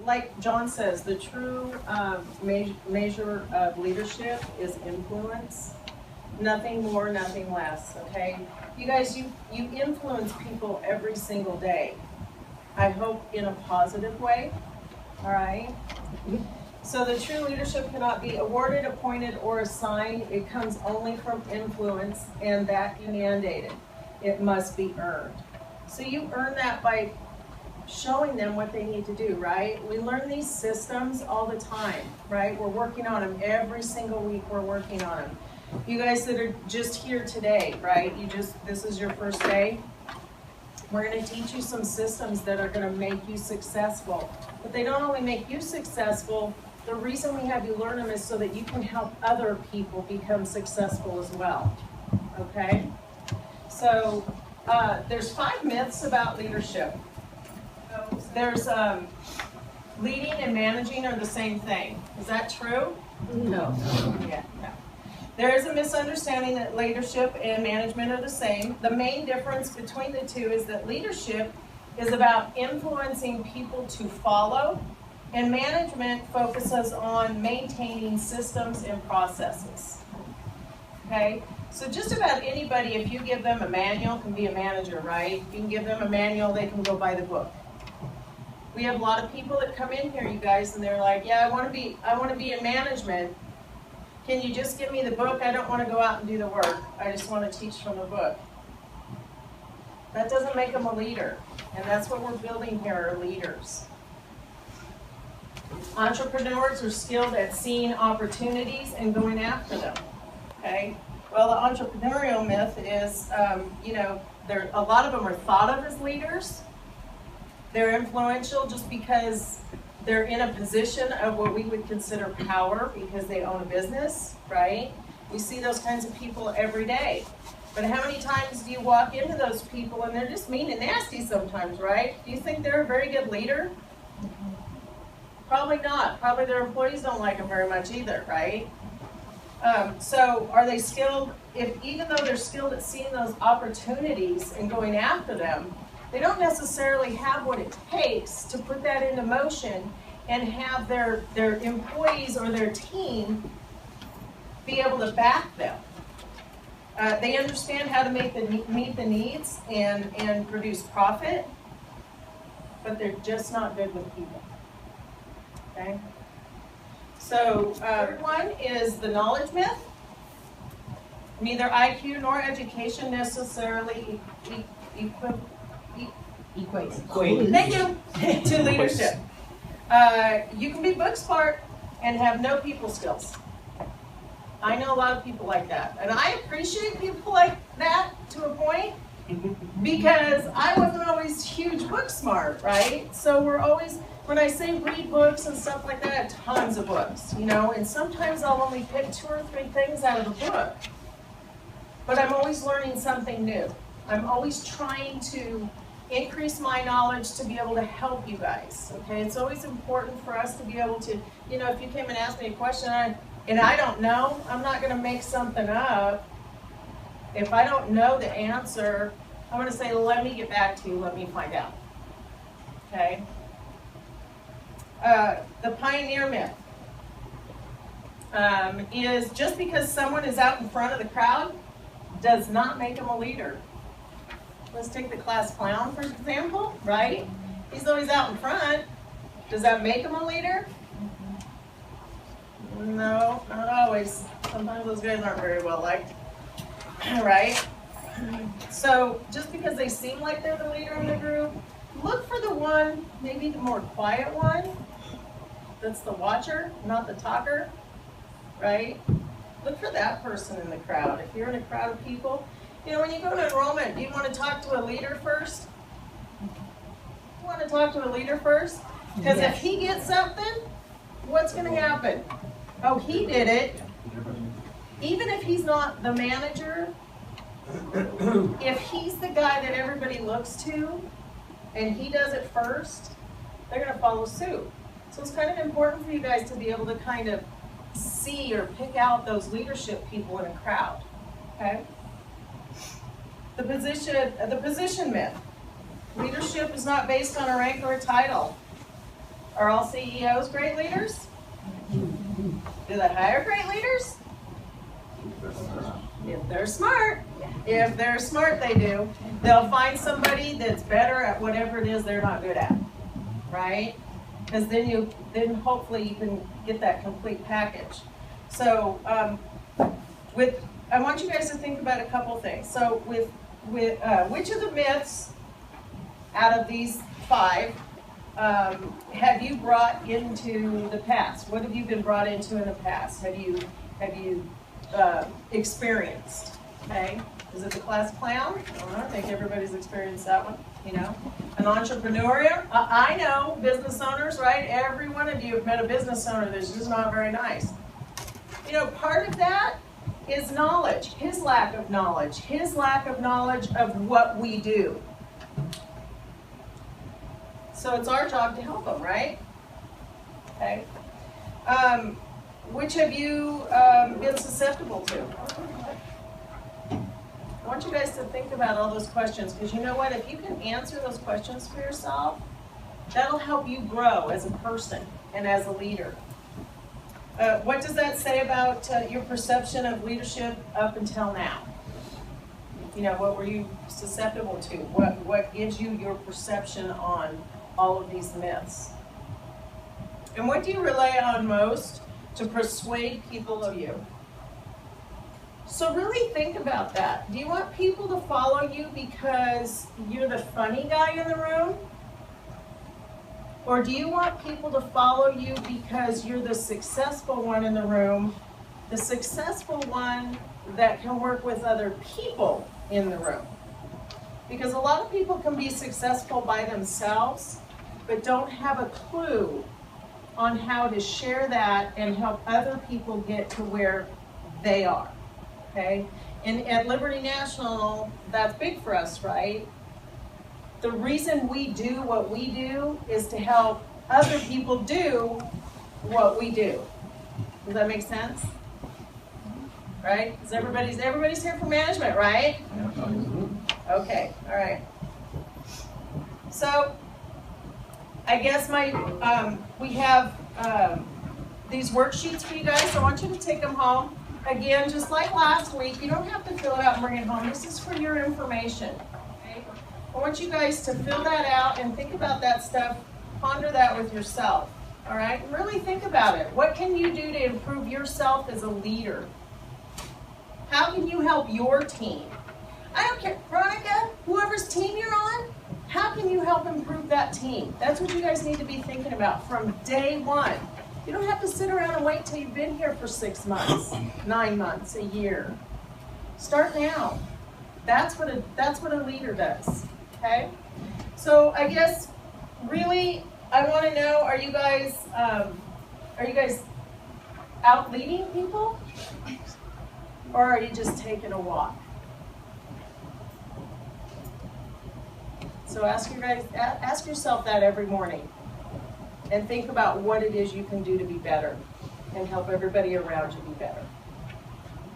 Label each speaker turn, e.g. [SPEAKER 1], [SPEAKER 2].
[SPEAKER 1] like John says, the true measure of leadership is influence. Nothing more, nothing less, okay? You guys, you influence people every single day. I hope in a positive way, all right? So the true leadership cannot be awarded, appointed, or assigned. It comes only from influence, and that is mandated. It must be earned. So you earn that by showing them what they need to do, right? We learn these systems all the time, right? We're working on them every single week. We're working on them. You guys that are just here today, right? This is your first day. We're going to teach you some systems that are going to make you successful. But they don't only make you successful. The reason we have you learn them is so that you can help other people become successful as well. Okay? So there's 5 myths about leadership. There's leading and managing are the same thing. Is that true?
[SPEAKER 2] No.
[SPEAKER 1] Yeah, no. There is a misunderstanding that leadership and management are the same. The main difference between the two is that leadership is about influencing people to follow, and management focuses on maintaining systems and processes. Okay? So just about anybody, if you give them a manual, can be a manager, right? You can give them a manual, they can go buy the book. We have a lot of people that come in here, you guys, and they're like, yeah, I want to be in management. Can you just give me the book? I don't want to go out and do the work. I just want to teach from the book. That doesn't make them a leader. And that's what we're building here, are leaders. Entrepreneurs are skilled at seeing opportunities and going after them. Okay? Well, the entrepreneurial myth is, a lot of them are thought of as leaders. They're influential just because they're in a position of what we would consider power because they own a business, right? We see those kinds of people every day. But how many times do you walk into those people and they're just mean and nasty sometimes, right? Do you think they're a very good leader? Probably not. Probably their employees don't like them very much either, right? So are they skilled? Even though they're skilled at seeing those opportunities and going after them, they don't necessarily have what it takes to put that into motion and have their employees or their team be able to back them. They understand how to meet the needs and produce profit, but they're just not good with people. Okay? So, third one is the knowledge myth. Neither IQ nor education necessarily
[SPEAKER 2] Equates.
[SPEAKER 1] Thank you. To leadership. You can be book smart and have no people skills. I know a lot of people like that. And I appreciate people like that to a point because I wasn't always huge book smart, right? So we're always, when I say read books and stuff like that, I have tons of books, and sometimes I'll only pick 2 or 3 things out of the book. But I'm always learning something new. I'm always trying to increase my knowledge to be able to help you guys, okay? It's always important for us to be able to, if you came and asked me a question and I don't know, I'm not going to make something up. If I don't know the answer, I'm going to say, let me get back to you, let me find out, okay? The pioneer myth is just because someone is out in front of the crowd does not make them a leader. Let's take the class clown, for example, right? He's always out in front. Does that make him a leader? No, not always. Sometimes those guys aren't very well liked, right? So just because they seem like they're the leader in the group, look for the one, maybe the more quiet one, that's the watcher, not the talker, right? Look for that person in the crowd. If you're in a crowd of people, when you go to enrollment, do you want to talk to a leader first? You want to talk to a leader first? Because if he gets something, what's going to happen? Oh, he did it. Even if he's not the manager, if he's the guy that everybody looks to, and he does it first, they're going to follow suit. So it's kind of important for you guys to be able to kind of see or pick out those leadership people in a crowd. Okay? The position myth. Leadership is not based on a rank or a title. Are all CEOs great leaders? Do they hire great leaders? If they're smart. If they're smart, they do. They'll find somebody that's better at whatever it is they're not good at, right? Because then hopefully you can get that complete package. So I want you guys to think about a couple things. So with which of the myths out of these 5 have you brought into the past? What have you been brought into in the past? Have you experienced? Okay, is it the class clown? I think everybody's experienced that one. You know, an entrepreneur. I know business owners, right? Every one of you have met a business owner that's just not very nice. You know, part of that is knowledge. His lack of knowledge. His lack of knowledge of what we do. So it's our job to help them, right? Okay. Which have you been susceptible to? I want you guys to think about all those questions, because you know what? If you can answer those questions for yourself, that'll help you grow as a person and as a leader. What does that say about your perception of leadership up until now? You know, what were you susceptible to? What gives you your perception on all of these myths? And what do you rely on most to persuade people of you? So really think about that. Do you want people to follow you because you're the funny guy in the room? Or do you want people to follow you because you're the successful one in the room, the successful one that can work with other people in the room? Because a lot of people can be successful by themselves, but don't have a clue on how to share that and help other people get to where they are. Okay? And at Liberty National, that's big for us, right? The reason we do what we do is to help other people do what we do. Does that make sense? Right? Because everybody's here for management, right? Okay, all right. So I guess we have these worksheets for you guys. So I want you to take them home. Again, just like last week, you don't have to fill it out and bring it home. This is for your information. Okay? I want you guys to fill that out and think about that stuff. Ponder that with yourself. All right? And really think about it. What can you do to improve yourself as a leader? How can you help your team? I don't care. Veronica, whoever's team you're on, how can you help improve that team? That's what you guys need to be thinking about from day one. You don't have to sit around and wait till you've been here for 6 months, 9 months, a year. Start now. That's what a leader does. Okay? So I guess really I want to know, are you guys out leading people? Or are you just taking a walk? So ask yourself that every morning. And think about what it is you can do to be better and help everybody around you be better.